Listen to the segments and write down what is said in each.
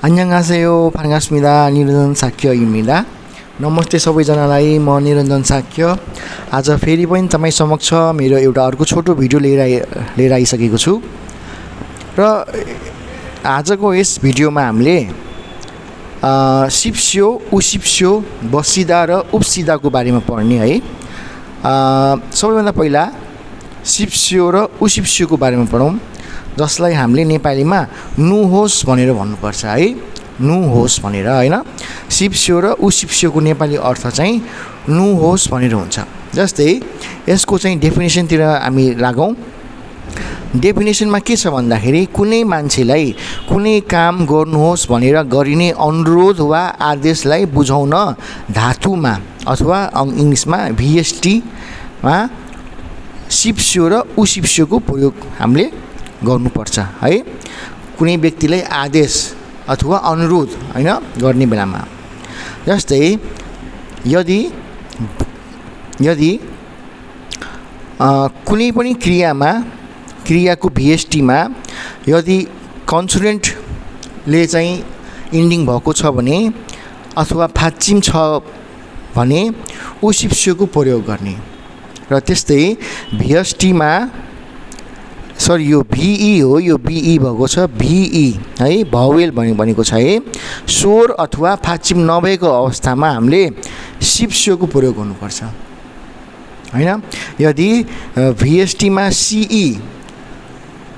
안녕하세요. 반갑습니다. निरञ्जन साक्य입니다. नमस्ते सबैजनालाई म निरञ्जन साक्य आज फेरि पनि तपाईँ समक्ष मेरो एउटा अर्को छोटो भिडियो लिएर आइसकेको छु र आजको यस भिडियोमा हामीले सिप्स्यो उसिप्स्यो बसिदा र उपसिदाको बारेमा पढ्ने है। सबैभन्दा पहिला सिप्स्यो र उसिप्स्योको बारेमा पढौँ, जसलाई हामीले नेपालीमा नुहोस् भनेर भन्नुपर्छ है। नुहोस् भनेर हैन, सिप्स्यो र उसिप्स्योको नेपाली अर्थ चाहिँ नुहोस् भनेर हुन्छ। जस्तै यसको चाहिँ डेफिनेसनतिर हामी लागौँ। डेफिनेसनमा के छ भन्दाखेरि कुनै मान्छेलाई कुनै काम गर्नुहोस् भनेर गरिने अनुरोध वा आदेशलाई बुझाउन धातुमा अथवा इङ्ग्लिसमा VSTमा सिप्स्यो र उसिप्स्योको प्रयोग हामीले गर्नुपर्छ है। कुनै व्यक्तिलाई आदेश अथवा अनुरोध हैन गर्ने बेलामा, जस्तै यदि कुनै पनि क्रियाको VSTमा यदि कन्सोनेन्टले चाहिँ इन्डिङ भएको छ भने अथवा फाच्चिम छ भने उसिप्स्योको प्रयोग गर्ने। र त्यस्तै VSTमा यो VE हो, यो BE भएको छ VE है, भावेल भनेको छ है। स्वर अथवा फाच्चिम नभएको अवस्थामा हामीले सिप्स्योको प्रयोग गर्नुपर्छ हैन। यदि VSTमा CE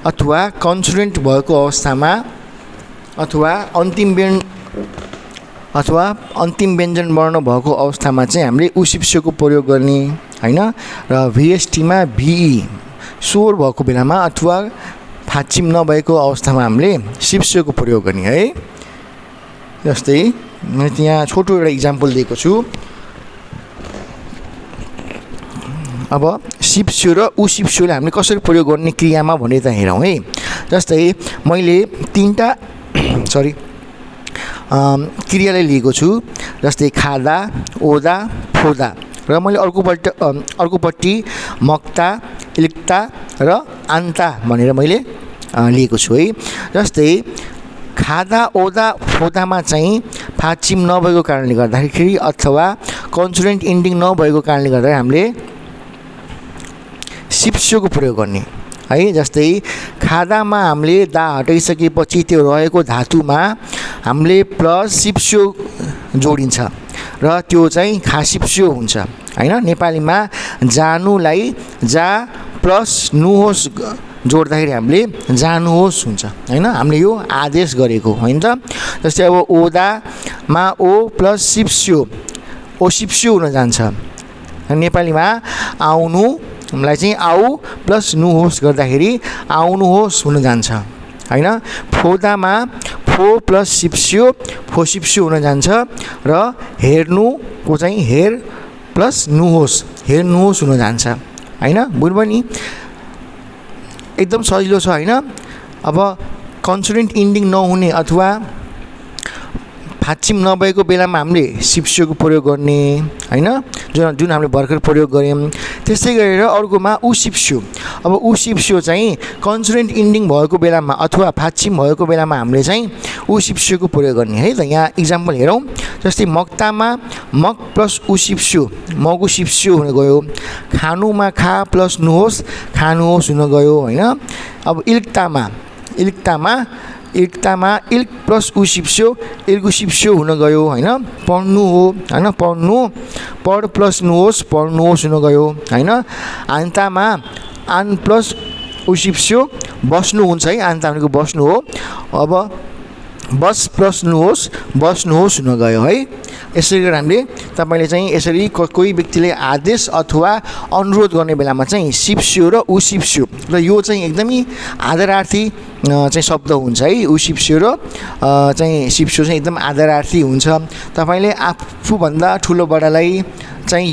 अथवा कन्सोनेन्ट भएको अवस्थामा अथवा अन्तिम व्यञ्जन वर्ण भएको अवस्थामा चाहिँ हामीले उसिप्स्योको प्रयोग गर्ने हैन। र VSTमा BE स्वर भएको बेलामा अथवा फाच्चिम नभएको अवस्थामा हामीले सिप्स्योको प्रयोग गर्ने है। जस्तै मैले त्यहाँ छोटो एउटा इक्जाम्पल दिएको छु। अब सिप्स्यो र उसिप्स्योले हामीले कसरी प्रयोग गर्ने क्रियामा भने त हेरौँ है। जस्तै मैले तीनटा क्रियालाई लिएको छु, जस्तै खादा, ओदा, फोदा, र मैले अर्कोपट्टि मक्ता, इल्क्ता र आन्ता भनेर मैले लिएको छु है। जस्तै खादा, ओदा, फोदामा चाहिँ फाच्चिम नभएको कारणले गर्दाखेरि अथवा कन्सोनेन्ट इन्डिङ नभएको कारणले गर्दा हामीले सिप्स्योको प्रयोग गर्ने है। जस्तै खादामा हामीले दा हटाइसकेपछि त्यो रहेको धातुमा हामीले प्लस सिप्स्यो जोडिन्छ र त्यो चाहिँ खासिप्स्यो हुन्छ हैन। नेपालीमा जानुलाई जा प्लस नुहोस् जोड्दाखेरि हामीले जानुहोस् हुन्छ हैन। हामीले यो आदेश गरेको होइन त। जस्तै अब ओदामा ओ प्लस सिप्स्यो ओसिप्स्यो हुन जान्छ। नेपालीमा आउनुलाई चाहिँ आऊ प्लस नुहोस् गर्दाखेरि आउनुहोस् हुन जान्छ हैन। फोदामा फो प्लस सिप्स्यो फोसिप्स्यो हुन जान्छ र हेर्नुको चाहिँ हेर प्लस नुहोस् हेर्नुहोस् हुन जान्छ हैन। बुझ्नुभयो नि, एकदम सजिलो छ हैन। अब कन्सोनेन्ट इन्डिङ नहुने अथवा फाच्चिम नभएको बेलामा हामीले सिप्स्योको प्रयोग गर्ने हैन, जुन हामीले भर्खर प्रयोग गऱ्यौँ। त्यस्तै गरेर अर्कोमा उसिप्स्यो। अब उसिप्स्यो चाहिँ कन्सोनेन्ट इन्डिङ भएको बेलामा अथवा फाच्चिम भएको बेलामा हामीले चाहिँ उसिप्स्योको प्रयोग गर्ने है। त यहाँ इक्जाम्पल हेरौँ। जस्तै मक्तामा मक प्लस उसिप्स्यो मगुसिप्स्यो हुन गयो। खानुमा खा प्लस नुहोस् खानुहोस् हुन गयो हैन। अब इल्क्तामा इल्क प्लस उसिप्स्यो इल्गुसिप्स्यो हुन गयो हैन। पढ्नु हो हैन, पढ्नु पढ प्लस नुहोस् पढ्नुहोस् हुन गयो हैन। आन्तामा आन प्लस उसिप्स्यो बस्नु हुन्छ है, आन्ता भनेको बस्नु हो। अब बस प्लस नुहोस् बस्नुहोस् हुन गयो है। यसरी गरेर हामीले तपाईँले चाहिँ यसरी कोही व्यक्तिले आदेश अथवा अनुरोध गर्ने बेलामा चाहिँ सिप्स्यो र उसिप्स्यो, र यो चाहिँ एकदमै आदरार्थी चाहिँ शब्द हुन्छ है। उसिप्स्यो र चाहिँ सिप्स्यो चाहिँ एकदम आदरार्थी हुन्छ। तपाईँले आफूभन्दा ठुलो बडालाई चाहिँ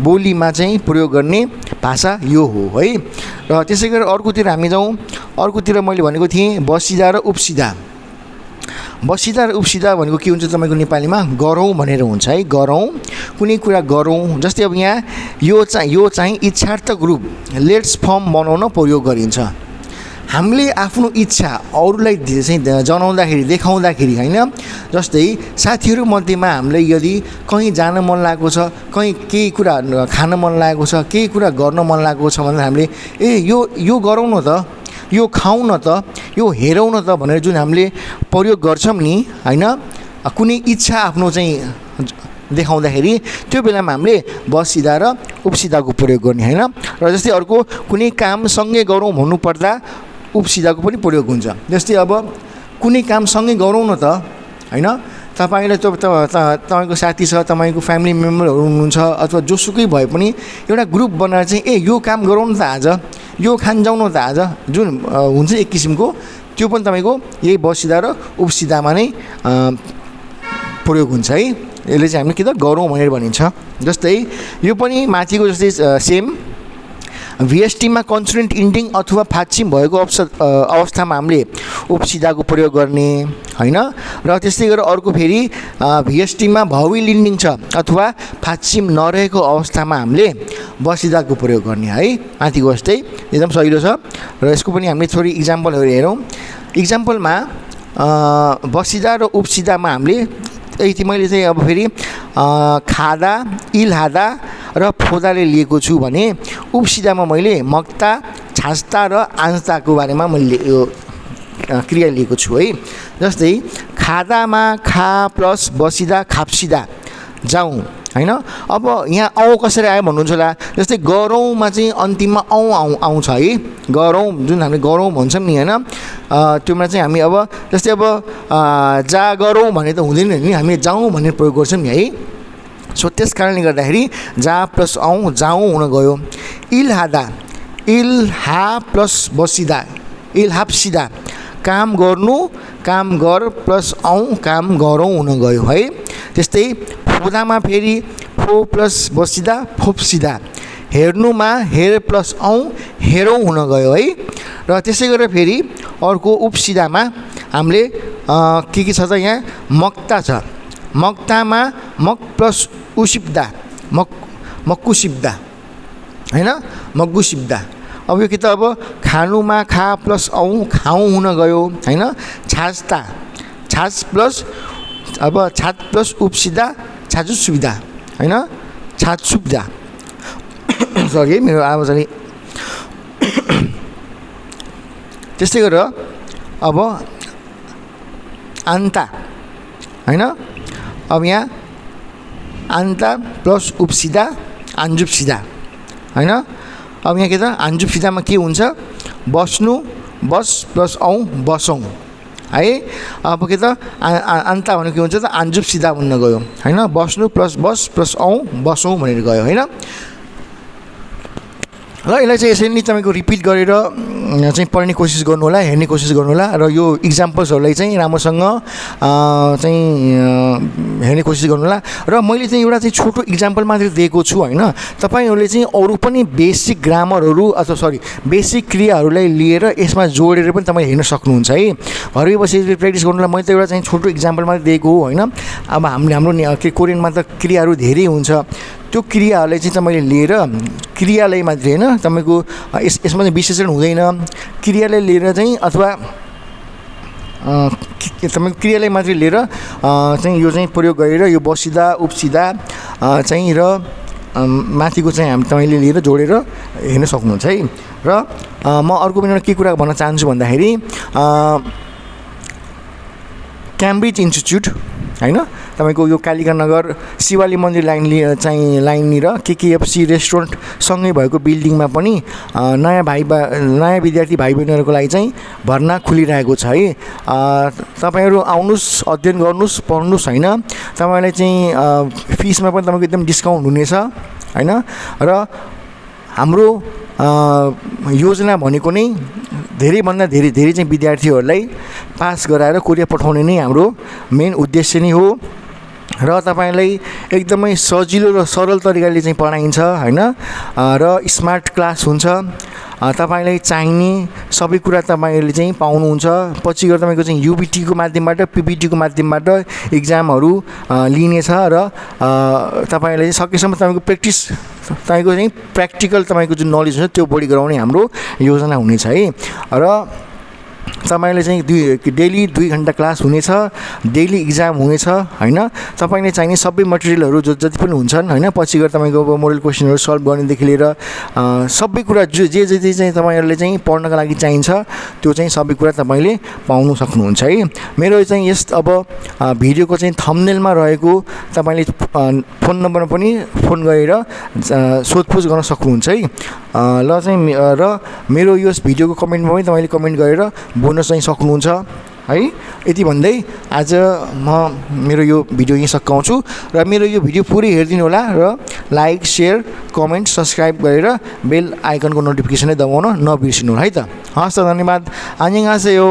बोलीमा चाहिँ प्रयोग गर्ने भाषा यो हो है। र त्यसै गरेर अर्कोतिर हामी जाउँ। अर्कोतिर मैले भनेको थिएँ बसिदा र उपसिदा। बसिदा र उपसिदा भनेको के हुन्छ तपाईँको नेपालीमा गरौँ भनेर हुन्छ है। गरौँ, कुनै कुरा गरौँ। जस्तै अब यहाँ यो चाहिँ इच्छार्थक रूप लेट्स फर्म बनाउन प्रयोग गरिन्छ। हामीले आफ्नो इच्छा अरूलाई चाहिँ जनाउँदाखेरि देखाउँदाखेरि हैन जस्तै साथीहरू मध्येमा हामीलाई यदि कहीँ जान मन लागेको छ कहीँ केही कुरा खान मन लागेको छ केही कुरा गर्न मन लागेको छ भने हामीले यो गरौँ न त यो खाउँ न त यो हेरौँ न त भनेर जुन हामीले प्रयोग गर्छौँ नि हैन कुनै इच्छा आफ्नो चाहिँ देखाउँदाखेरि त्यो बेलामा हामीले बसिदा र उपसिदाको प्रयोग गर्ने हैन र जस्तै अर्को कुनै काम सँगै गरौँ भन्नुपर्दा उपसिदाको पनि प्रयोग हुन्छ जस्तै अब कुनै काम सँगै गरौँ न त हैन तपाईले तपाईको साथी छ तपाईको फ्यामिली मेम्बरहरू हुनुहुन्छ अथवा जोसुकै भए पनि एउटा ग्रुप बनाएर चाहिँ यो काम गरौँ न त आज यो खान जाउँ न त आज जुन हुन्छ एक किसिमको त्यो पनि तपाईको यही बसिदा र उपसिदामा नै प्रयोग हुन्छ है यसले चाहिँ हामीले के त गरौँ भनेर भनिन्छ जस्तै यो पनि माथिको जस्तै सेम भिएसटीमा कन्सोनेन्ट इन्डिङ अथवा फाच्चिम भएको अवस्थामा हामीले उपसिदाको प्रयोग गर्ने हैन र त्यस्तै गरेर अर्को फेरि भिएसटीमा भावेल इन्डिङ छ अथवा फाच्चिम नरहेको अवस्थामा हामीले बसिदाको प्रयोग गर्ने है माथिको जस्तै एकदम सजिलो छ र यसको पनि हामीले थोरै इक्जाम्पलहरू हेरौँ इक्जाम्पलमा बसिदा र उपसिदामा हामीले यति मैले चाहिँ अब फेरि खादा इल्हादा र फोदाले लिएको छु भने उपसिदामा मैले मक्ता छास्ता र आँस्ताको बारेमा मैले यो क्रिया लिएको छु है जस्तै खादामा खा प्लस बसिदा खाप्सिदा जाउँ हैन अब यहाँ औ कसरी आयो भन्नुहुन्छ होला जस्तै गरौँमा चाहिँ अन्तिममा आउँछ है गरौँ जुन हामीले गरौँ भन्छौँ नि हैन त्योमा चाहिँ हामी अब जस्तै अब जा गरौँ भने त हुँदैन नि हामी जाउँ भन्ने प्रयोग गर्छौँ नि है सो त्यस कारणले गर्दाखेरि जा प्लस औ जाउँ हुन गयो इल्हादा इल्हा प्लस बसिदा इल्हाप्सिदा काम गर्नु काम गर प्लस औ काम गरौँ हुन गयो है त्यस्तै फोदामा फेरि फो प्लस बसिदा फोप्सिदा हेर्नुमा हेर प्लस औ हेरौँ हुन गयो है र त्यसै गरेर फेरि अर्को उपसिदामा हामीले के छ त यहाँ मक्ता छ मक्तामा मक प्लस उसिप्दा मक्कुसिप्दा हैन मग्गुसिप्दा अब यो के त अब खानुमा खा प्लस औ खाउँ हुन गयो हैन छास्ता छास प्लस अब छात प्लस उपसिदा छाजु सुविधा हैन छात सुविधा सरी मेरो आवाज अलि त्यस्तै गरेर अब आन्ता हैन अब यहाँ आन्ता प्लस उपसिदा आन्जुप्सिदा हैन अब यहाँ के त आन्जुप्सिदामा के हुन्छ बस्नु बस प्लस औ बसौँ है अब के त आन्ता भनेको के हुन्छ त आन्जुप्सिदा भन्न गयो हैन बस्नु प्लस बस प्लस औ बसौँ भनेर गयो हैन र यसलाई चाहिँ यसरी नै तपाईँको रिपिट गरेर चाहिँ पढ्ने कोसिस गर्नु होला हेर्ने कोसिस गर्नु होला र यो इक्जाम्पल्सहरूलाई चाहिँ राम्रोसँग चाहिँ हेर्ने कोसिस गर्नु होला र मैले चाहिँ एउटा चाहिँ छोटो इक्जाम्पल मात्रै दिएको छु हैन तपाईहरुले चाहिँ अरू पनि बेसिक ग्रामरहरू अथवा सरी बेसिक क्रियाहरूलाई लिएर यसमा जोडेर पनि तपाईले हेर्न सक्नुहुन्छ है घरमै बसेर प्र्याक्टिस गर्नुलाई मैले त एउटा चाहिँ छोटो इक्जाम्पल मात्रै दिएको हो हैन अब हाम्रो कोरियनमा त क्रियाहरू धेरै हुन्छ त्यो क्रियाहरूलाई चाहिँ मैले लिएर क्रियालाई मात्रै हैन तपाईको यसमा चाहिँ विश्लेषण हुँदैन क्रियालाई लिएर चाहिँ अथवा तपाईको क्रियालाई मात्रै लिएर चाहिँ यो चाहिँ प्रयोग गरेर यो बसिदा उपसिदा चाहिँ र माथिको चाहिँ हामी तपाईले लिएर जोडेर हेर्न सक्नुहुन्छ है र म अर्को पनि के कुरा भन्न चाहन्छु भन्दाखेरि क्याम्ब्रिज इन्स्टिट्युट हैन तपाईको यो कालिका नगर शिवाली मन्दिर लाइननिर केकेएफसी रेस्टुरेन्ट सँगै भएको बिल्डिङमा पनि नयाँ विद्यार्थी भाइ बहिनीहरूको लागि चाहिँ भर्ना खुलिरहेको छ है तपाईहरु आउनुस् अध्ययन गर्नुस् पढ्नुस् हैन तपाईलाई चाहिँ फिसमा पनि तपाईको एकदम डिस्काउन्ट हुनेछ हैन र हाम्रो योजना भनेको नै धेरैभन्दा धेरै चाहिँ विद्यार्थीहरूलाई पास गराएर कोरिया पठाउने नै हाम्रो मेन उद्देश्य नै हो र तपाईलाई एकदमै सजिलो र सरल तरिकाले चाहिँ पढाइन्छ हैन र स्मार्ट क्लास हुन्छ तपाईलाई चाहिने सबै कुरा तपाईले चाहिँ पाउनुहुन्छ पछि गएर तपाईको चाहिँ युबिटी को माध्यमबाट पीपीटी को माध्यमबाट एक्जामहरु लिनेछ र तपाईले चाहिँ सकेसम्म तपाईको प्र्याक्टिस तपाईको चाहिँ प्र्याक्टिकल तपाईको जुन नलेज हुन्छ त्यो बढी गराउने हाम्रो योजना हुनेछ है र तपाईले चाहिँ डेली 2 घण्टा क्लास हुनेछ डेली एक्जाम हुनेछ हैन तपाईले चाहिने सबै मटेरियलहरु जति पनि हुन्छन् हैन पछि गएर तपाईको मोडल क्वेशनहरु सल्भ गर्नेदेखि लिएर सबै कुरा जे चाहिँ तपाईहरुले चाहिँ पढ्नका लागि चाहिन्छ त्यो चाहिँ सबै कुरा तपाईले पाउन सक्नुहुन्छ है मेरो चाहिँ यस अब भिडियोको चाहिँ थम्बनेलमा रहेको तपाईले फोन नम्बरमा पनि फोन गरेर सोधपुछ गर्न सक्नुहुन्छ है ल चाहिँ र मेरो यस भिडियोको कमेन्टमा पनि तपाईले कमेन्ट गरेर बोल्न चाहिँ सक्नुहुन्छ है यति भन्दै आज म मेरो यो भिडियो यही सकाउँछु र मेरो यो भिडियो पुरै हेर्दिनु होला र लाइक शेयर कमेन्ट सब्स्क्राइब गरेर बेल आइकनको नोटिफिकेसन दबाउन नबिर्सिनु है त हस् त धन्यवाद 안녕하세요